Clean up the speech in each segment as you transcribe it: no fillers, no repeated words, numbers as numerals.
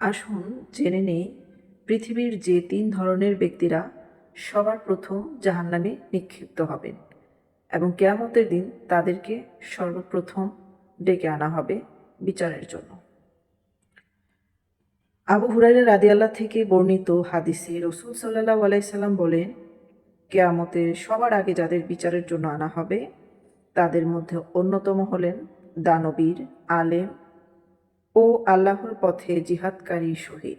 আসুন জেনে নেই পৃথিবীর যে ৩ ধরনের ব্যক্তিরা সবার প্রথম জাহান্নামে নিক্ষিপ্ত হবেন এবং কিয়ামতের দিন তাদেরকে সর্বপ্রথম ডেকে আনা হবে বিচারের জন্য। আবু হুরায়রা রাদিয়াল্লাহু থেকে বর্ণিত হাদিসে রাসূল সাল্লাল্লাহু আলাইহি সাল্লাম বলেন, কিয়ামতের সবার আগে যাদের বিচারের জন্য আনা হবে তাদের মধ্যে অন্যতম হলেন দানবীর, আলেম ও আল্লাহর পথে জিহাদকারী শহীদ।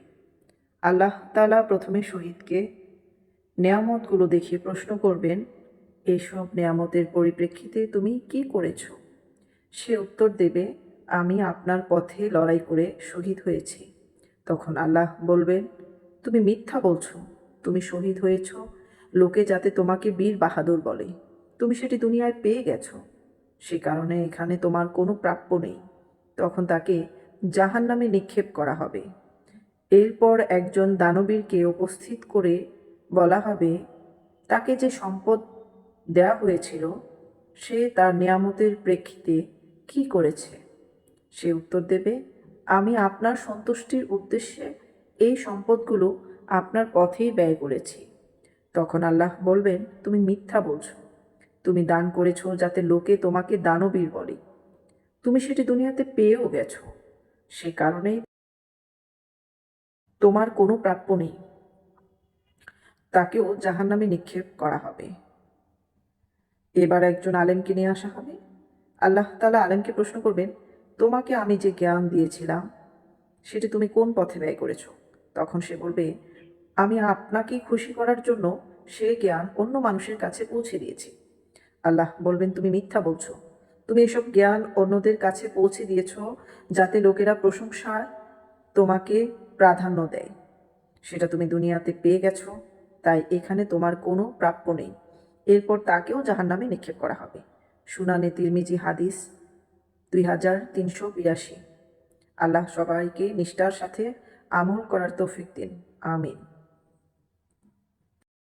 আল্লাহ তাআলা প্রথমে শহীদকে নেয়ামতগুলো দেখিয়ে প্রশ্ন করবেন, এসব নেয়ামতের পরিপ্রেক্ষিতে তুমি কি করেছ? সে উত্তর দেবে, আমি আপনার পথে লড়াই করে শহীদ হয়েছি। তখন আল্লাহ বলবেন, তুমি মিথ্যা বলছো, তুমি শহীদ হয়েছ লোকে যাতে তোমাকে বীর বাহাদুর বলে। তুমি সেটি দুনিয়ায় পেয়ে গেছো, সে কারণে এখানে তোমার কোনো প্রাপ্য নেই। তখন তাকে জাহান্নামে নিক্ষেপ করা হবে। এরপর একজন দানবীরকে উপস্থিত করে বলা হবে, তাকে যে সম্পদ দেয়া হয়েছিল সে তার নেয়ামতের প্রেক্ষিতে কি করেছে? সে উত্তর দেবে, আমি আপনার সন্তুষ্টির উদ্দেশ্যে এই সম্পদগুলো আপনার পথেই ব্যয় করেছি। তখন আল্লাহ বলবেন, তুমি মিথ্যা বলছো, তুমি দান করেছ যাতে লোকে তোমাকে দানবীর বলে। তুমি সেটি দুনিয়াতে পেয়েও গেছো, সে কারণেই তোমার কোনো প্রাপ্য নেই। তাকেও জাহান্নামে নিক্ষেপ করা হবে। এবার একজন আলেমকে নিয়ে আসা হবে। আল্লাহ তাআলা আলেমকে প্রশ্ন করবেন, তোমাকে আমি যে জ্ঞান দিয়েছিলাম সেটি তুমি কোন পথে ব্যয় করেছ? তখন সে বলবে, আমি আপনাকে খুশি করার জন্য সেই জ্ঞান অন্য মানুষের কাছে পৌঁছে দিয়েছি। আল্লাহ বলবেন, তুমি মিথ্যা বলছো, তুমি এসব জ্ঞান অন্যদের কাছে পৌঁছে দিয়েছ যাতে লোকেরা প্রশংসায় তোমাকে প্রাধান্য দেয়। সেটা তুমি দুনিয়াতে পেয়ে গেছো, তাই এখানে তোমার কোনো প্রাপ্য নেই। এরপর তাকেও জাহান্নামে নিক্ষেপ করা হবে। সুনানে তিরমিজি হাদিস 2382। আল্লাহ সবাইকে নিষ্ঠার সাথে আমল করার তৌফিক দিন। আমিন।